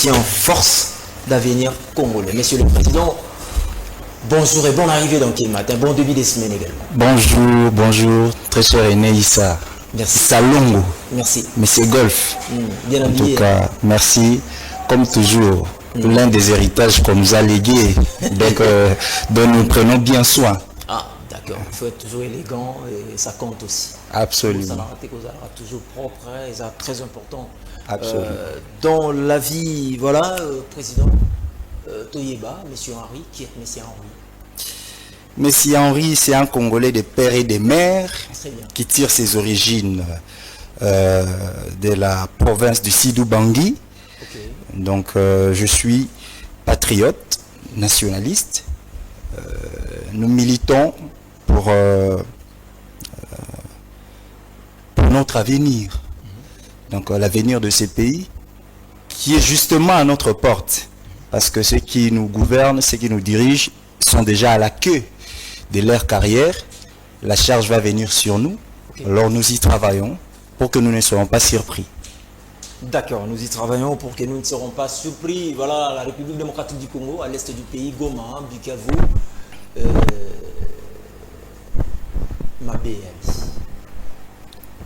musiciens force d'avenir congolais. Monsieur le Président, bonjour et bonne arrivée dans Quel Matin. Bon début de semaine également. Bonjour, très cher Aîné Issa. Merci. Salongo. Merci. Monsieur Golf. Bien En habillé. tout cas, merci. Comme toujours, l'un des héritages qu'on nous a légués, donc dont nous prenons bien soin. Ah, d'accord. Il faut être toujours élégant et ça compte aussi. Absolument. Ça n'a raté que ça sera toujours propre et ça très important. Absolument. Dans la vie, voilà, Président Toyeba, Monsieur Henri, qui est Monsieur Henri? Messie Henri, c'est un Congolais des pères et des mères Très bien. qui tire ses origines de la province du Sidou Bangui. Ok. Donc je suis patriote, nationaliste. Nous militons pour notre avenir. Donc l'avenir de ces pays qui est justement à notre porte. Parce que ceux qui nous gouvernent, ceux qui nous dirigent sont déjà à la queue de leur carrière. La charge va venir sur nous. Ok. Alors nous y travaillons pour que nous ne soyons pas surpris. D'accord, nous y travaillons pour que nous ne serons pas surpris. Voilà, la République démocratique du Congo, à l'est du pays, Goma, Bukavu, Mabé.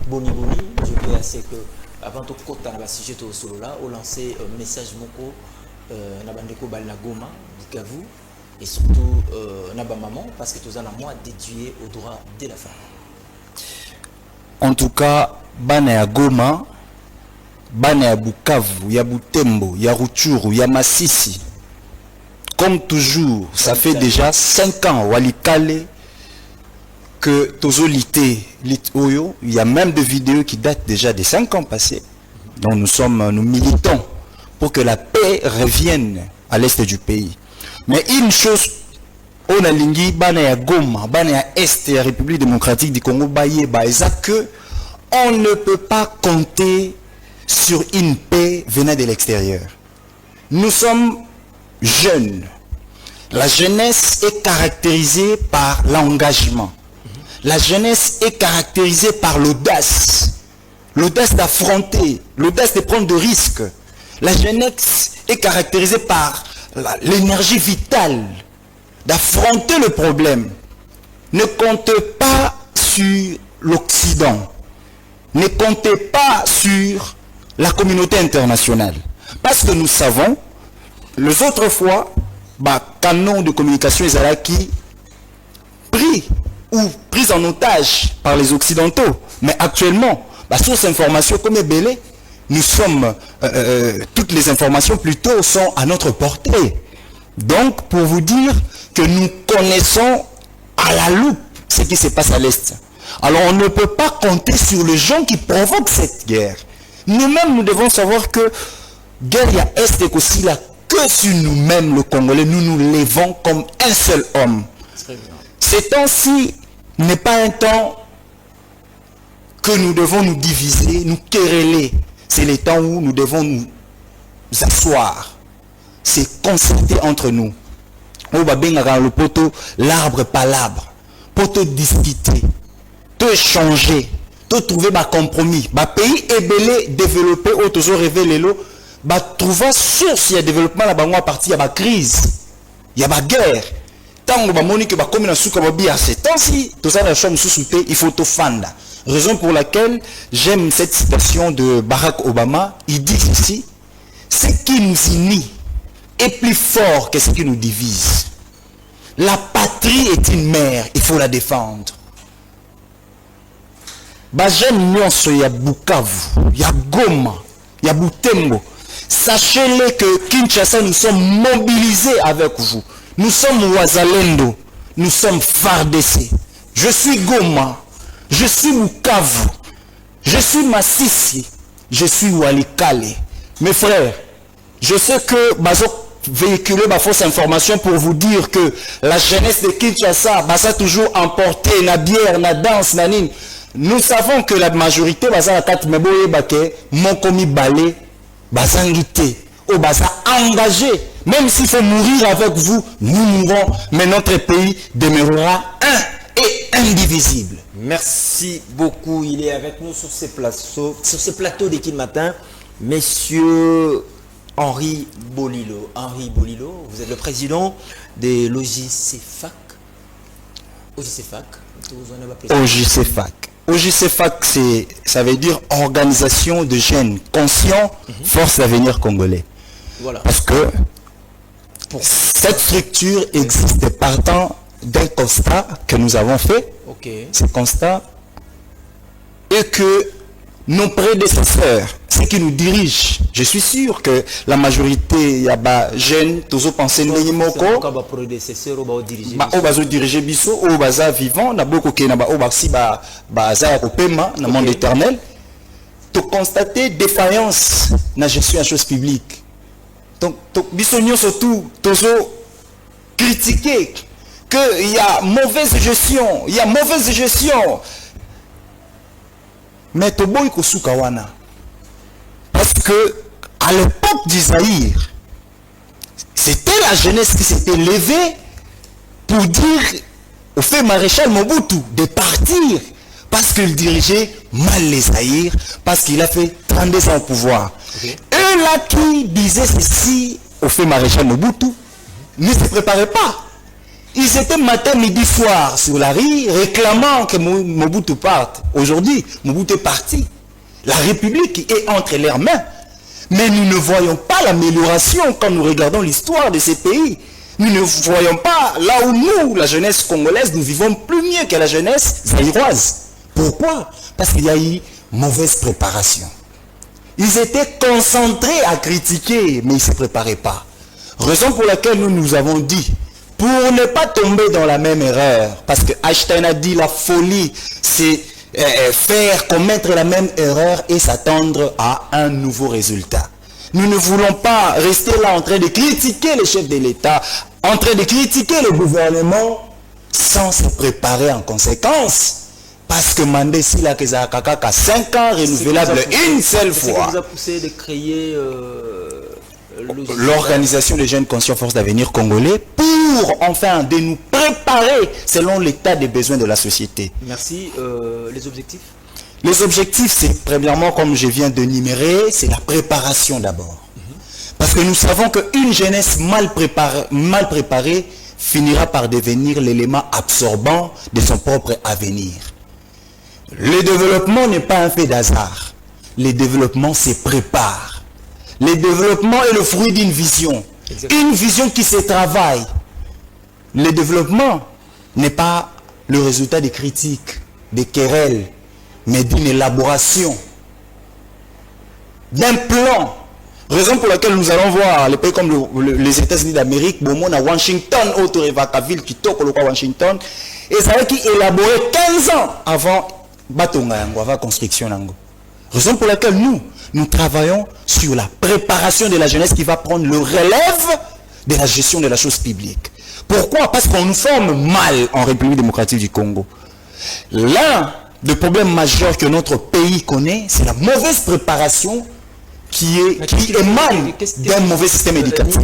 Boni Boni, je veux assez que, avant tout, quand on a un sujet au solo là, on lancé un message moko, Nabandeko Balna Goma, Bukavu, et surtout Nabamaman, parce que tout ça, moi, dédié aux droits de la femme. En tout cas, bana ya Goma, bana ya Bukavu, ya Butembo, ya Rutshuru, ya Masisi. Comme toujours, ça fait déjà 5 ans, Walikale, que Tozolité, Oyo, il y a même des vidéos qui datent déjà des 5 ans passés. Donc nous militons pour que la paix revienne à l'est du pays. Mais une chose, on a lingi bana ya Goma, bana ya Est ya République démocratique du Congo, que on ne peut pas compter sur une paix venant de l'extérieur. Nous sommes jeunes. La jeunesse est caractérisée par l'engagement. La jeunesse est caractérisée par l'audace. L'audace d'affronter, l'audace de prendre des risques. La jeunesse est caractérisée par l'énergie vitale d'affronter le problème. Ne comptez pas sur l'Occident. Ne comptez pas sur la communauté internationale. Parce que nous savons, les autres fois, canon de communication Ezalaki pris ou pris en otage par les Occidentaux. Mais actuellement, source information comme Ebélé, nous sommes, toutes les informations plutôt sont à notre portée. Donc, pour vous dire que nous connaissons à la loupe ce qui se passe à l'Est. Alors, on ne peut pas compter sur les gens qui provoquent cette guerre. Nous-mêmes, nous devons savoir que guerre il y a Est et aussi là, que sur nous-mêmes, le Congolais, nous nous levons comme un seul homme. Ce temps-ci n'est pas un temps que nous devons nous diviser, nous quereller. C'est le temps où nous devons nous asseoir. C'est concerter entre nous. On va bien le poteau, l'arbre par l'arbre. Pour te discuter, te échanger, te trouver un compromis. Le pays est belé, développé, ou toujours révélé l'eau. Trouver source de développement là-bas à partir de la crise. Il y a la guerre. Tant que Monique va comme dans souka babia c'est tant si tout ça la chambre sous-souté il faut te fanda. Raison pour laquelle j'aime cette citation de Barack Obama. Il dit ceci: ce qui nous unit est plus fort que ce qui nous divise. La patrie est une mère, il faut la défendre. J'aime nyonso ya Bukavu, ya Goma, ya Butembo. Sachez-le que Kinshasa, nous sommes mobilisés avec vous. Nous sommes Wazalendo, nous sommes FARDC. Je suis Goma, je suis Bukavu, je suis Masisi, je suis Walikale. Mes frères, je sais que Bazo véhiculer ma fausse information pour vous dire que la jeunesse de Kinshasa va toujours emporter la bière, la danse, la nine. Nous savons que la majorité va à 4 meboye bake, mon commis balé, bazangité, au baza engagé. Même s'il faut mourir avec vous, nous mourrons, mais notre pays demeurera un et indivisible. Merci beaucoup. Il est avec nous sur ces plateaux de Quel Matin, Messieurs Henri Bolilo. Henri Bolilo, vous êtes le président de l'OJCFAC. OJCFAC. OJCFAC, ça veut dire Organisation de jeunes conscients, force d'avenir congolais. Voilà. Parce que cette structure existe partant d'un constat que nous avons fait. Ok. Ce constat est que nos prédécesseurs, ceux qui nous dirigent, je suis sûr que la majorité, il y a des jeunes, tous pensent que moko, diriger biso, ou baza vivant, na beaucoup qui na ba obaksi ba baza kopema na monde éternel, to constater défaillance na gestion en choses publiques. Donc biso nyo surtout tozo critiquer que il y a mauvaise gestion, mais toboy kosuka wana. Parce que à l'époque du Zaïre, c'était la jeunesse qui s'était levée pour dire au fait maréchal Mobutu de partir parce qu'il dirigeait mal les Zaïre, parce qu'il a fait 32 ans au pouvoir. Okay. Eux là qui disaient ceci au fait maréchal Mobutu ne se préparaient pas. Ils étaient matin, midi, soir sur la rue réclamant que Mobutu parte. Aujourd'hui, Mobutu est parti. La République est entre leurs mains. Mais nous ne voyons pas l'amélioration quand nous regardons l'histoire de ces pays. Nous ne voyons pas là où nous, la jeunesse congolaise, nous vivons plus mieux que la jeunesse zaïroise. Pourquoi? Parce qu'il y a eu mauvaise préparation. Ils étaient concentrés à critiquer, mais ils ne se préparaient pas. Raison pour laquelle nous avons dit, pour ne pas tomber dans la même erreur, parce que Einstein a dit la folie, c'est faire commettre la même erreur et s'attendre à un nouveau résultat. Nous ne voulons pas rester là en train de critiquer les chefs de l'État, en train de critiquer le gouvernement, sans se préparer en conséquence. Parce que Mandé Sila Kezakaka 5 ans renouvelable une seule fois. Ce qui vous a poussé de créer l'Organisation des jeunes conscients force d'avenir congolais pour enfin de nous préparer selon l'état des besoins de la société. Merci. Les objectifs? Les objectifs, c'est premièrement, comme je viens de numérer, c'est la préparation d'abord. Parce que nous savons qu'une jeunesse mal préparée finira par devenir l'élément absorbant de son propre avenir. Le développement n'est pas un fait d'hasard. Le développement se prépare. Le développement est le fruit d'une vision. Exactement. Une vision qui se travaille. Le développement n'est pas le résultat des critiques, des querelles, mais d'une élaboration, d'un plan. Raison pour laquelle nous allons voir les pays comme les États-Unis d'Amérique, Beaumont à Washington, Autorevakaville, qui toque le Washington, et ça qui élaboré 15 ans avant la construction. Raison pour laquelle nous travaillons sur la préparation de la jeunesse qui va prendre le relève de la gestion de la chose publique. Pourquoi? Parce qu'on nous forme mal en République démocratique du Congo. L'un des problèmes majeurs que notre pays connaît, c'est la mauvaise préparation qui émane d'un mauvais système éducatif.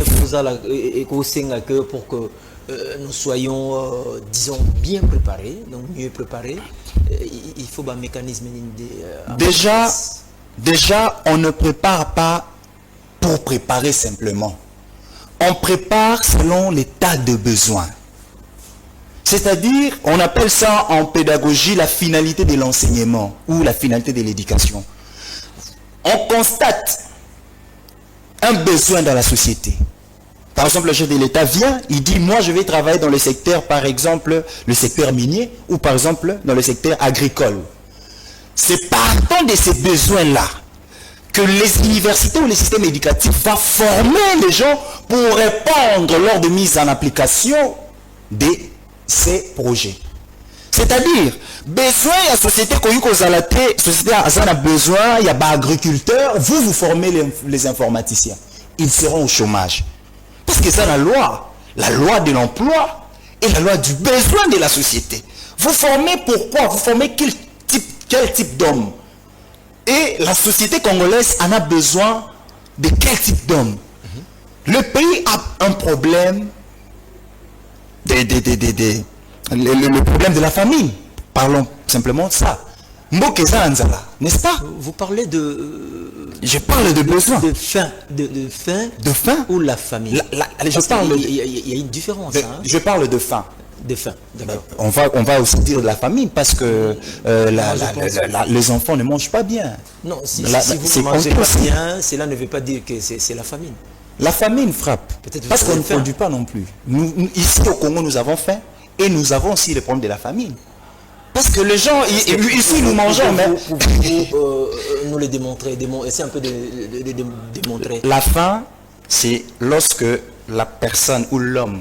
Pour que nous soyons, disons, bien préparés, donc mieux préparés, il faut un mécanisme Déjà, on ne prépare pas pour préparer simplement. On prépare selon l'état de besoin. C'est-à-dire, on appelle ça en pédagogie la finalité de l'enseignement ou la finalité de l'éducation. On constate un besoin dans la société. Par exemple, le chef de l'État vient, il dit, moi je vais travailler dans le secteur, par exemple, le secteur minier ou par exemple dans le secteur agricole. C'est partant de ces besoins-là que les universités ou les systèmes éducatifs vont former les gens pour répondre lors de mise en application de ces projets. C'est-à-dire, besoin de la société société a besoin, il y a des agriculteurs, vous formez les informaticiens. Ils seront au chômage. Parce que c'est la loi de l'emploi et la loi du besoin de la société. Vous formez pourquoi? Vous formez quel type d'homme? Et la société congolaise en a besoin de quel type d'homme? Le pays a un problème, le problème de la famille. Parlons simplement de ça. Mboka eza nzala, n'est-ce pas? Vous parlez de... Je parle de besoin. De faim. De faim. De faim? Ou la famille. Je parle il y a une différence. Je parle de faim. De faim, d'accord. On va aussi dire de la famille parce que les enfants ne mangent pas bien. Non, si vous ne mangez pas bien, cela ne veut pas dire que c'est la famine. La famine frappe. Parce qu'on ne produit pas non plus. Ici au Congo, nous avons faim et nous avons aussi le problème de la famine. Parce que les gens, ici nous mangeons, mais... Vous nous le démontrer, essayer un peu de démontrer. La faim, c'est lorsque la personne ou l'homme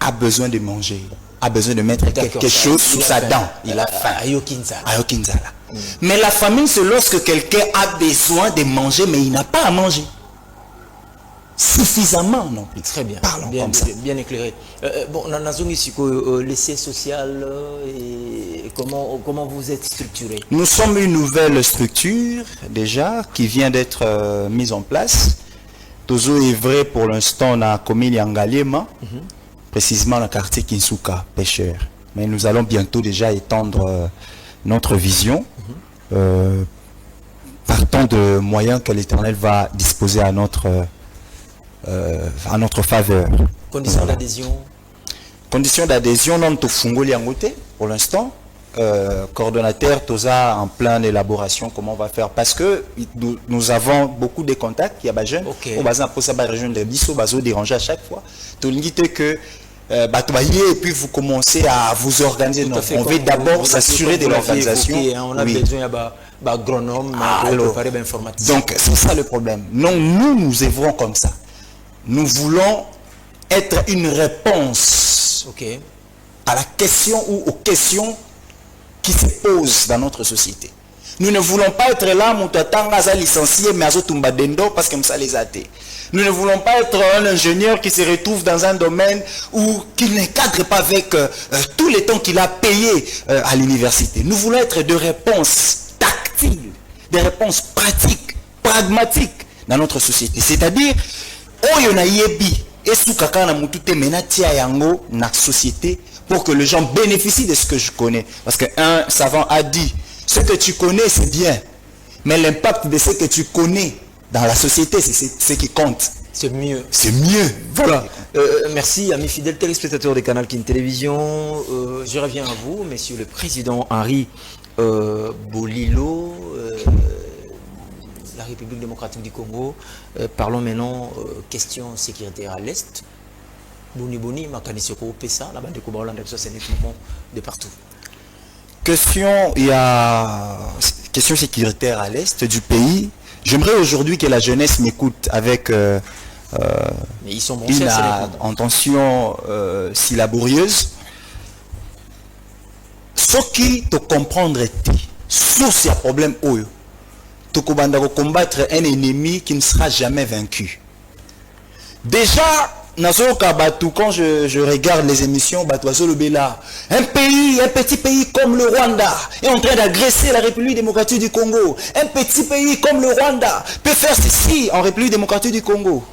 a besoin de manger, a besoin de mettre quelque chose sous sa dent. Il a faim. Ayokinzala. Mais la famine, c'est lorsque quelqu'un a besoin de manger, mais il n'a pas à manger. Suffisamment non plus. Très bien. Parlons comme ça. Bien éclairé. Bon, Nazongi Siko, l'essai social et comment vous êtes structuré? Nous sommes une nouvelle structure déjà qui vient d'être mise en place. Tozo est vrai pour l'instant dans la commune Yangalema. Précisément dans le quartier Kinsuka, pêcheur. Mais nous allons bientôt déjà étendre notre vision, partant de moyens que l'Éternel va disposer à notre faveur. Conditions d'adhésion? Conditions d'adhésion, non, Tofungoli Angote, pour l'instant. Coordonnateur, Toza en pleine élaboration, comment on va faire. Parce que nous avons beaucoup de contacts, il y a des jeunes, on va la région de Bisso, on va déranger à chaque fois. Tout le monde que et puis vous commencez à vous organiser. Non, on veut d'abord s'assurer de l'organisation. On a besoin d'agronome pour préparer l'informatique. Donc c'est ça le problème. Non, nous œuvrons comme ça. Nous voulons être une réponse à la question ou aux questions qui se posent dans notre société. Nous ne voulons pas être là, Moutatanga licencié, mais Azotumba Dendo parce que ça les a été. Nous ne voulons pas être un ingénieur qui se retrouve dans un domaine où qui ne cadre pas avec tous les temps qu'il a payé à l'université. Nous voulons être des réponses tactiles, des réponses pratiques, pragmatiques dans notre société. C'est-à-dire, na société pour que les gens bénéficient de ce que je connais. Parce qu'un savant a dit, ce que tu connais c'est bien, mais l'impact de ce que tu connais dans la société, c'est ce qui compte. C'est mieux. C'est mieux. Voilà. Merci, amis fidèles téléspectateurs de Canal Kin Télévision. Je reviens à vous, Monsieur le Président Henri Bolilo, la République démocratique du Congo. Parlons maintenant question sécuritaire à l'Est. Boni, Makanisoko, Pessa, la bande de Koba Hollande, c'est de partout. Il y a question sécuritaire à l'Est du pays. J'aimerais aujourd'hui que la jeunesse m'écoute avec une intention si laborieuse. Ce qui te comprendre source à problème oyo. Tu combattre un ennemi qui ne sera jamais vaincu. Déjà, quand je regarde les émissions, un petit pays comme le Rwanda est en train d'agresser la République démocratique du Congo. Un petit pays comme le Rwanda peut faire ceci en République démocratique du Congo.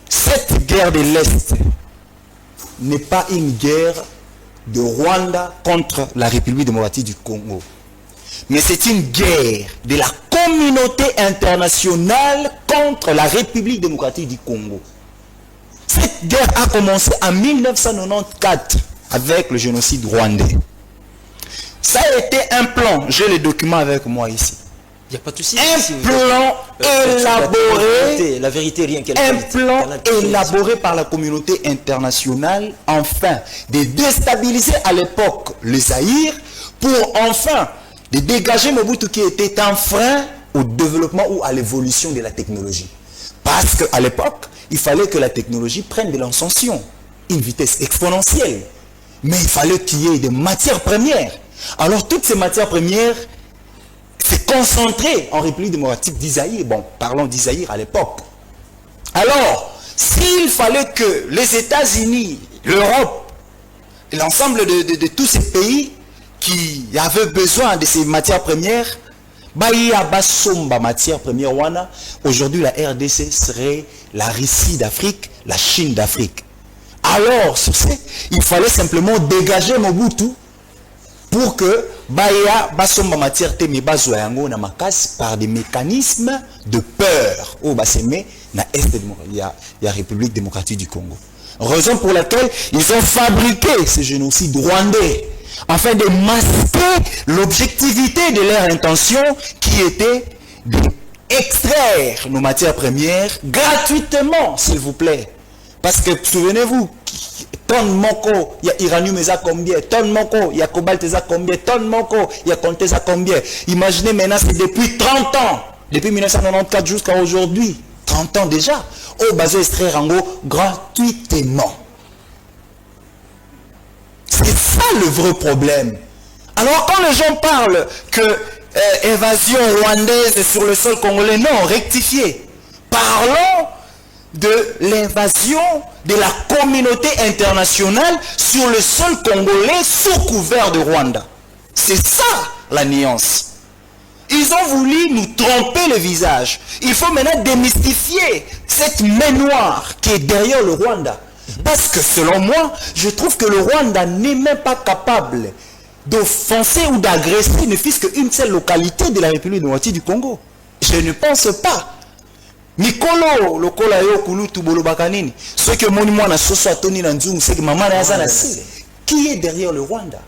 Cette guerre de l'Est n'est pas une guerre de Rwanda contre la République démocratique du Congo. Mais c'est une guerre de la communauté internationale contre la République démocratique du Congo. Cette guerre a commencé en 1994 avec le génocide rwandais. Ça a été un plan, j'ai les documents avec moi ici. Il n'y a pas de souci. Un plan élaboré, la vérité, rien qu'elle un plan élaboré par la communauté internationale, afin de déstabiliser à l'époque le Zaïre, pour enfin de dégager Mobutu qui était un frein au développement ou à l'évolution de la technologie. Parce qu'à l'époque, il fallait que la technologie prenne de l'ascension, une vitesse exponentielle. Mais il fallait qu'il y ait des matières premières. Alors toutes ces matières premières se concentraient en République démocratique d'Isaïr. Bon, parlons d'Isaïr à l'époque. Alors, s'il fallait que les États-Unis, l'Europe, l'ensemble de tous ces pays qui avaient besoin de ces matières premières, matière première, aujourd'hui la RDC serait la Russie d'Afrique, la Chine d'Afrique. Alors, sur ce, il fallait simplement dégager Mobutu pour que baya basomba matière te mais bazwa yango na makasi par des mécanismes de peur au basemé na est de la République démocratique du Congo. Raison pour laquelle ils ont fabriqué ce génocide rwandais afin de masquer l'objectivité de leur intention qui était d'extraire nos matières premières gratuitement, s'il vous plaît. Parce que souvenez-vous, tonne moko, il y a uranium à combien, tonne moko, il y a cobalt à combien, tonne moko, il y a comté à combien. Imaginez maintenant, c'est depuis 30 ans, depuis 1994 jusqu'à aujourd'hui, 30 ans déjà, au bateau extraire en gros gratuitement. C'est ça le vrai problème. Alors quand les gens parlent que évasion rwandaise sur le sol congolais, non, rectifiez. Parlons de l'invasion de la communauté internationale sur le sol congolais sous couvert de Rwanda. C'est ça la nuance. Ils ont voulu nous tromper le visage. Il faut maintenant démystifier cette main noire qui est derrière le Rwanda. Parce que selon moi, je trouve que le Rwanda n'est même pas capable d'offenser ou d'agresser ne fût-ce qu'une seule localité de la République démocratique du Congo. Je ne pense pas. Mikolo, lokola yo kulutu bolobakanini. Ceux que mon moi na soso atoni na nzungu, c'est que maman na yazana si. Qui est derrière le Rwanda?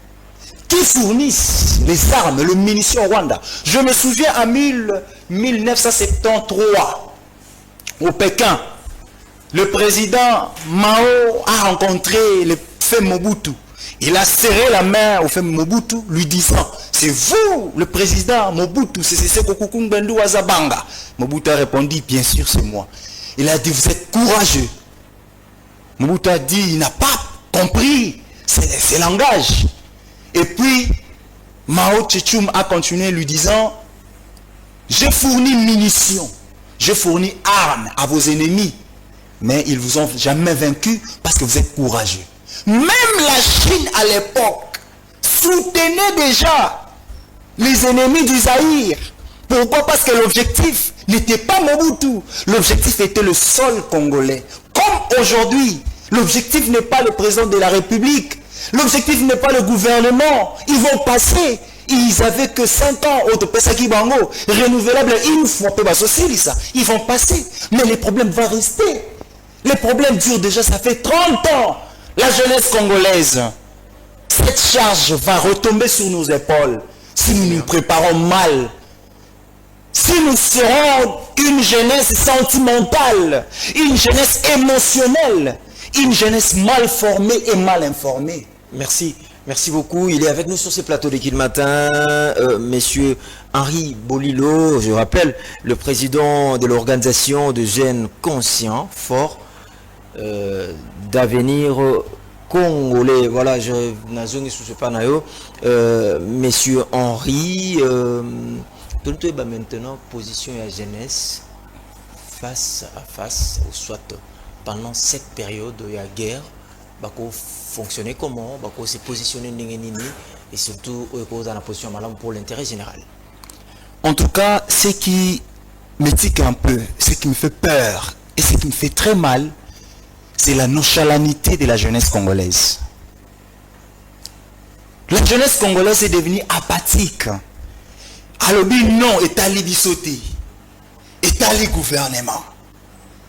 Qui fournissent les armes, les munitions au Rwanda? Je me souviens en 1973, au Pékin, le président Mao a rencontré le fait Mobutu. Il a serré la main au fait Mobutu, lui disant, c'est vous le président Mobutu, c'est Kokukumbendu Wazabanga. Mobutu a répondu, bien sûr c'est moi. Il a dit, vous êtes courageux. Mobutu a dit, il n'a pas compris ce langage. Et puis, Mao Tse-tung a continué lui disant, j'ai fourni munitions, j'ai fourni armes à vos ennemis, mais ils vous ont jamais vaincu parce que vous êtes courageux. Même la Chine à l'époque soutenait déjà les ennemis du Zaïre. Pourquoi? Parce que l'objectif n'était pas Mobutu, l'objectif était le sol congolais. Comme aujourd'hui, l'objectif n'est pas le président de la République, l'objectif n'est pas le gouvernement. Ils vont passer. Ils avaient que 5 ans au Pesaki Bango, renouvelable une fois, ils vont passer. Mais les problèmes vont rester. Les problèmes durent déjà, ça fait 30 ans. La jeunesse congolaise, cette charge va retomber sur nos épaules si nous nous préparons mal. Si nous serons une jeunesse sentimentale, une jeunesse émotionnelle, une jeunesse mal formée et mal informée. Merci. Merci beaucoup. Il est avec nous sur ces plateaux d'Équipe Matin, Monsieur Henri Bolilo, je rappelle, le président de l'organisation de jeunes conscients, forts, d'avenir congolais. Voilà, je n'ai pas Monsieur Henri, maintenant, position et jeunesse face à face, ou soit pendant cette période, il y a guerre. Fonctionner comment, se positionner et surtout dans la position pour l'intérêt général. En tout cas, ce qui me tique un peu, ce qui me fait peur et ce qui me fait très mal, c'est la nonchalantité de la jeunesse congolaise. La jeunesse congolaise est devenue apathique. Alobi non, étali bisoté, étali gouvernement.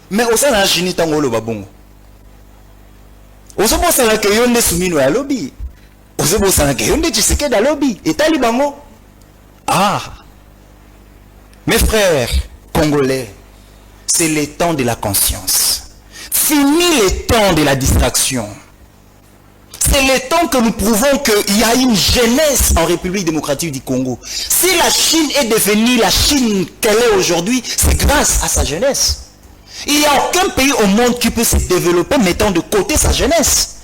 Mais au sein de la Chine, tangolo babongo. Osebosana ke yonde sumino ya lobby. Osebosana ke yonde Tshisekedi ya lobby. Et talibango. Ah. Mes frères congolais, c'est le temps de la conscience. Fini le temps de la distraction. C'est le temps que nous prouvons qu'il y a une jeunesse en République démocratique du Congo. Si la Chine est devenue la Chine qu'elle est aujourd'hui, c'est grâce à sa jeunesse. Il n'y a aucun pays au monde qui peut se développer mettant de côté sa jeunesse.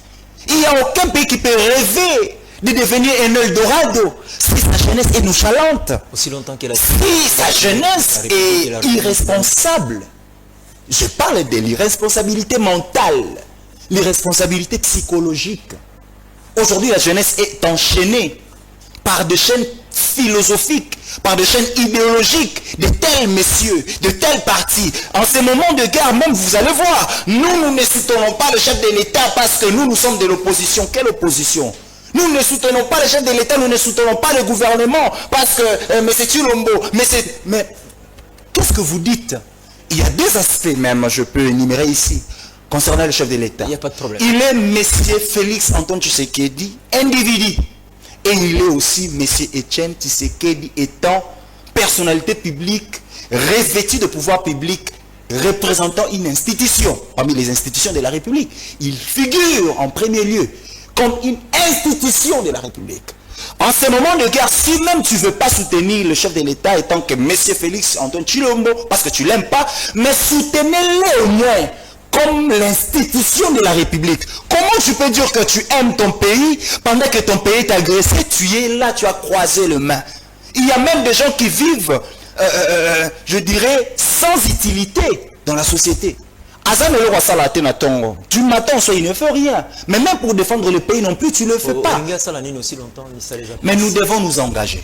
Il n'y a aucun pays qui peut rêver de devenir un Eldorado si sa jeunesse est nonchalante. Aussi longtemps qu'elle a... Si sa jeunesse est irresponsable. Je parle de l'irresponsabilité mentale, l'irresponsabilité psychologique. Aujourd'hui, la jeunesse est enchaînée par des chaînes philosophiques, par des chaînes idéologiques de tels messieurs, de tels partis. En ces moments de guerre, même vous allez voir, nous ne soutenons pas le chef de l'État parce que nous sommes de l'opposition. Quelle opposition? Nous ne soutenons pas les chefs de l'État, nous ne soutenons pas le gouvernement, parce que mais c'est Chilombo, mais qu'est-ce que vous dites? Il y a deux aspects même, je peux énumérer ici, concernant le chef de l'État. Il n'y a pas de problème. Il est Monsieur Félix Antoine Tshisekedi, individu. Et il est aussi Monsieur Etienne Tshisekedi, étant personnalité publique, revêtue de pouvoir public, représentant une institution, parmi les institutions de la République. Il figure en premier lieu comme une institution de la République. En ce moment de guerre, si même tu ne veux pas soutenir le chef de l'État étant que M. Félix Antoine Tshilombo, parce que tu ne l'aimes pas, mais soutenez-le au moins comme l'institution de la République. Comment tu peux dire que tu aimes ton pays pendant que ton pays est agressé, tu es là, tu as croisé les mains. Il y a même des gens qui vivent, je dirais, sans utilité dans la société. Du matin au soir, il ne fait rien. Mais même pour défendre le pays non plus, tu ne le fais pas. Mais nous devons nous engager.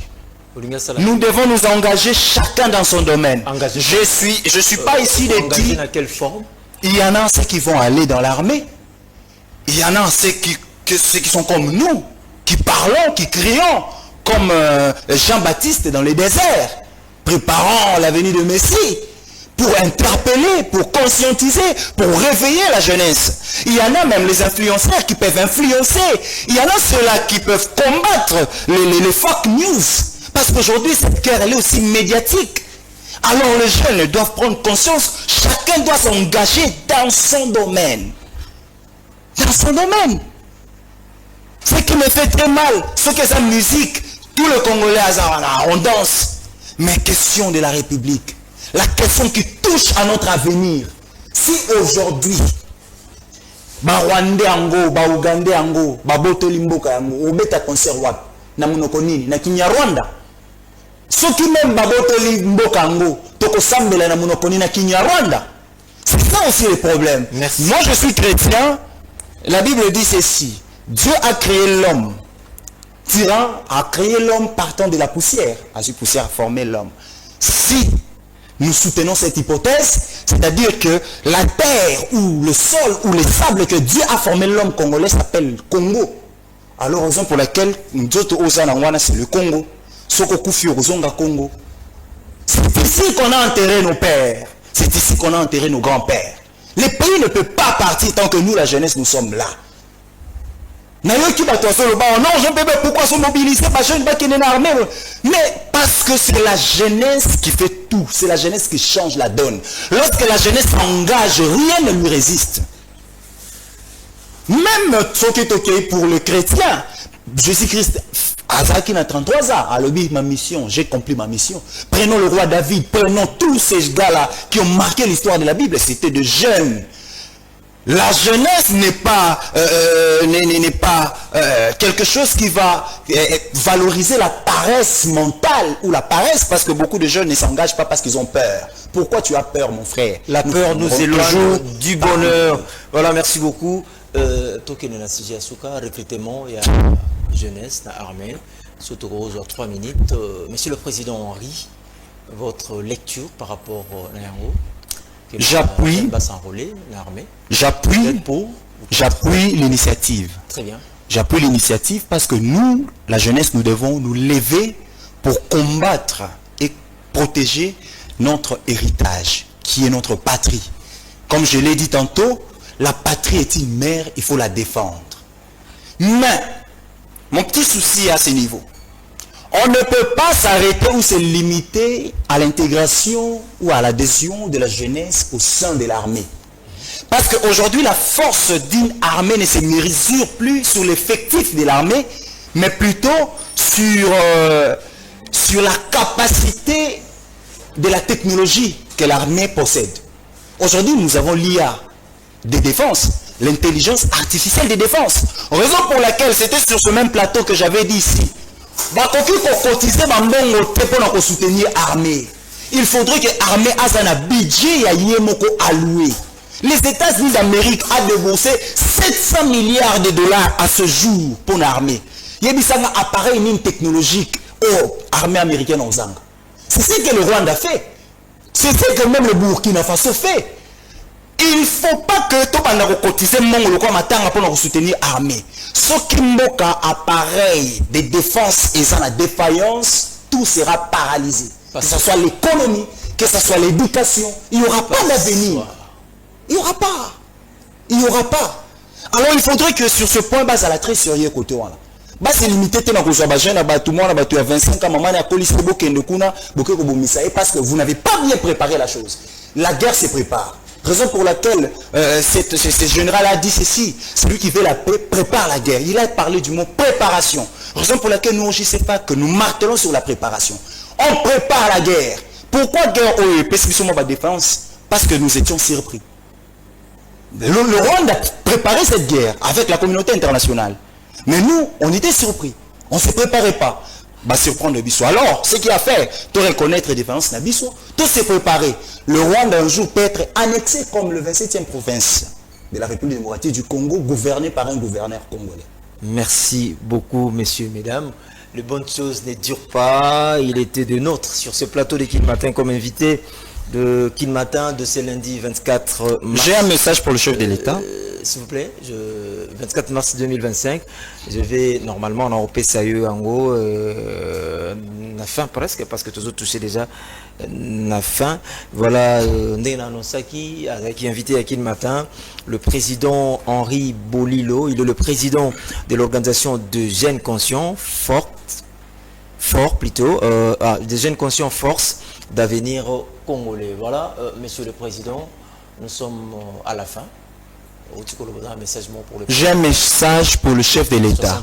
Nous devons nous engager chacun dans son domaine. Je suis pas ici de dire... Dans quelle forme? Il y en a ceux qui vont aller dans l'armée. Il y en a ceux qui sont comme nous, qui parlons, qui crions, comme Jean-Baptiste dans le désert, préparant la venue de Messie, pour interpeller, pour conscientiser, pour réveiller la jeunesse. Il y en a même les influenceurs qui peuvent influencer. Il y en a ceux-là qui peuvent combattre les fake news. Parce qu'aujourd'hui, cette guerre, elle est aussi médiatique. Alors les jeunes doivent prendre conscience, chacun doit s'engager dans son domaine. Dans son domaine. Ce qui me fait très mal, c'est que sa musique, tout le Congolais, on danse. Mais question de la République, la question qui touche à notre avenir, si aujourd'hui, Rwandais ango, Ougandais ango, Botoli mboka ango, obeta concert wapi, na monoko nini, na Kinyarwanda. Ceux qui même Babotoli mboka ango, toko sambela na monoko nini na Kinyarwanda. C'est ça aussi le problème. Merci. Moi je suis chrétien, la Bible dit ceci, Dieu a créé l'homme. Tyran a créé l'homme partant de la poussière. A cette poussière a formé l'homme. Si nous soutenons cette hypothèse, c'est-à-dire que la terre ou le sol ou les sables que Dieu a formé l'homme congolais s'appelle Congo. Alors raison pour laquelle nous autres c'est le Congo. Congo. C'est ici qu'on a enterré nos pères. C'est ici qu'on a enterré nos grands-pères. Les pays ne peuvent pas partir tant que nous, la jeunesse, nous sommes là. Non, je ne peux pas pourquoi se mobiliser, mais parce que c'est la jeunesse qui fait tout, c'est la jeunesse qui change la donne. Lorsque la jeunesse s'engage, rien ne lui résiste. Même ce qui est ok pour le chrétien, Jésus-Christ, Azaki n'a 33 ans, alors ma mission, j'ai accompli ma mission. Prenons le roi David, prenons tous ces gars-là qui ont marqué l'histoire de la Bible, c'était de jeunes. La jeunesse n'est pas, quelque chose qui va valoriser la paresse mentale ou la paresse, parce que beaucoup de jeunes ne s'engagent pas parce qu'ils ont peur. Pourquoi tu as peur, mon frère? La peur nous éloigne du bonheur. Voilà, merci beaucoup. Token Nasiji Asuka, recrutement et jeunesse, armée, surtout aux 3 minutes. Monsieur le Président Henri, votre lecture par rapport à Nayango? J'appuie l'initiative. Très bien. J'appuie l'initiative parce que nous, la jeunesse, nous devons nous lever pour combattre et protéger notre héritage, qui est notre patrie. Comme je l'ai dit tantôt, la patrie est une mère, il faut la défendre. Mais, mon petit souci à ce niveau, on ne peut pas s'arrêter ou se limiter à l'intégration ou à l'adhésion de la jeunesse au sein de l'armée. Parce qu'aujourd'hui, la force d'une armée ne se mesure plus sur l'effectif de l'armée, mais plutôt sur la capacité de la technologie que l'armée possède. Aujourd'hui, nous avons l'IA de défense, l'intelligence artificielle de défense. Raison pour laquelle c'était sur ce même plateau que j'avais dit ici. Il faudrait que l'armée ait un budget alloué. Les États-Unis d'Amérique ont déboursé 700 milliards de dollars à ce jour pour l'armée. Il y a un appareil technologique aux armées américaines en Zang. C'est ce que le Rwanda fait. C'est ce que même le Burkina Faso fait. il ne faut pas que tout le monde cotise mon le quoi matanga pour soutenir l'armée. Ce qui mboka appareil de défense et sans la défaillance, tout sera paralysé. Que ce soit l'économie, que ce soit l'éducation, il n'y aura pas d'avenir. Il n'y aura pas. Il n'y aura pas. Alors il faudrait que sur ce point, base à la très sérieux côté là. Bas c'est limité dans le jeune à tout le monde à 25 ans maman a police de kuna parce que vous n'avez pas bien préparé la chose. La guerre se prépare. Raison pour laquelle ce général a dit ceci. Celui qui veut la paix prépare la guerre. Il a parlé du mot préparation. Raison pour laquelle nous, je ne sais pas, que nous martelons sur la préparation. On prépare la guerre. Pourquoi guerre au défense? Parce que nous étions surpris. Le Rwanda a préparé cette guerre avec la communauté internationale. Mais nous, on était surpris. On ne se préparait pas. Bah, surprendre le Bissau. Alors, ce qu'il a fait, de reconnaître les différences de Bissau, tout s'est préparé. Le Rwanda un jour peut être annexé comme le 27e province de la République démocratique du Congo, gouverné par un gouverneur congolais. Merci beaucoup, messieurs, mesdames. Les bonnes choses ne durent pas. Il était de nôtres sur ce plateau de Kin Matin comme invité de Kin Matin de ce lundi 24 mars. J'ai un message pour le chef de l'État. S'il vous plaît, 24 mars 2025, je vais normalement en Europe sérieux en gros, la fin presque, parce que tous autres touché déjà la fin. Voilà, Ndena Nosaki, qui est invité à Kin Matin, le président Henri Bolilo, il est le président de l'organisation de jeunes conscients, des jeunes conscients force d'avenir congolais. Voilà, monsieur le président, nous sommes à la fin. J'ai un message pour le chef de l'État.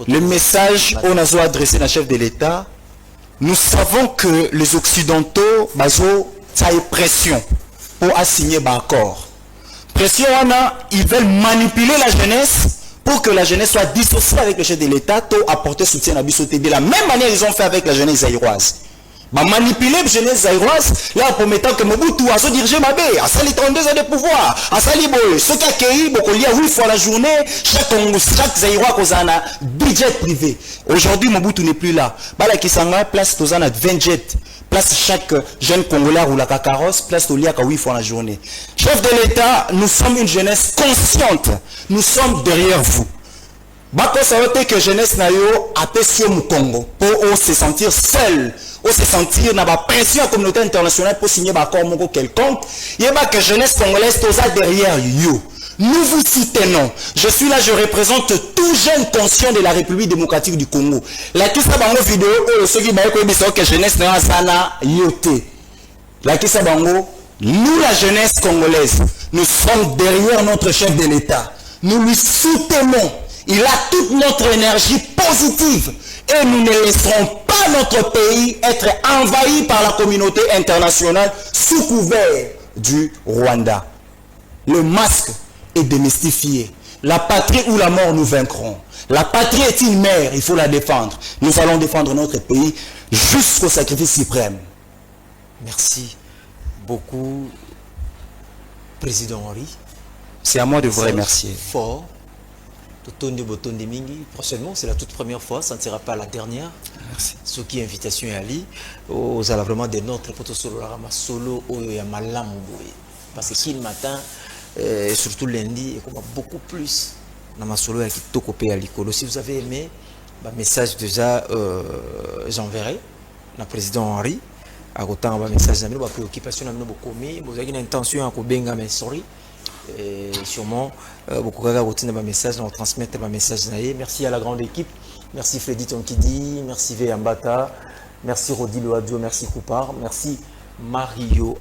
Le message qu'on a adressé au chef de l'État, nous savons que les Occidentaux ont pression pour assigner un accord. Pression, ils veulent manipuler la jeunesse pour que la jeunesse soit dissociée avec le chef de l'État pour apporter soutien à Bissoté. De la même manière ils ont fait avec la jeunesse zaïroise. Manipuler la jeunesse zaïroise, là, promettant que Mobutu a dirigé ma baie, à sali 32 ans de pouvoir, à sali boy, ce qui a accueilli, beaucoup lié 8 fois la journée, chaque zaïrois a un budget privé. Aujourd'hui, Mobutu n'est plus là. Bala qui s'en a place, tous en a 20 jets. Place chaque jeune Congolais ou la carrosse, place au lié à 8 fois la journée. Chef de l'État, nous sommes une jeunesse consciente. Nous sommes derrière vous. Bako savait que jeunesse nayo a sur le Congo pour se sentir seul, pour se sentir dans la pression de la communauté internationale pour signer un accord quelconque. Il y a que jeunesse congolaise tous derrière you. Nous vous soutenons. Je suis là, je représente tout jeune conscient de la République démocratique du Congo. La kisa bango vidéo ceux qui baïko biso que jeunesse na sana yote. La kisa bango, nous la jeunesse congolaise, nous sommes derrière notre chef de l'État. Nous lui soutenons. Il a toute notre énergie positive et nous ne laisserons pas notre pays être envahi par la communauté internationale sous couvert du Rwanda. Le masque est démystifié. La patrie ou la mort nous vaincrons. La patrie est une mère, il faut la défendre. Nous allons défendre notre pays jusqu'au sacrifice suprême. Merci beaucoup, Président Henri. C'est à moi de vous remercier. Fort. Prochainement, c'est la toute première fois, ça ne sera pas la dernière. Merci. Ce qui est invitation à Ali, aux ala vraiment des nôtres pour solo solo et malam parce que Kin Matin, et surtout lundi, et comme beaucoup plus dans ma solo et qui tokopé à l'école. Si vous avez aimé, message déjà, j'enverrai le président Henri. À côté un message de préoccupation, vous avez une intention à benga mais sorry. Et sûrement beaucoup de messages, on transmettre un message. Merci à la grande équipe, merci Freddy Tonkidi, merci Veyambata, merci Rodi Loadio, merci Koupar, merci Mario.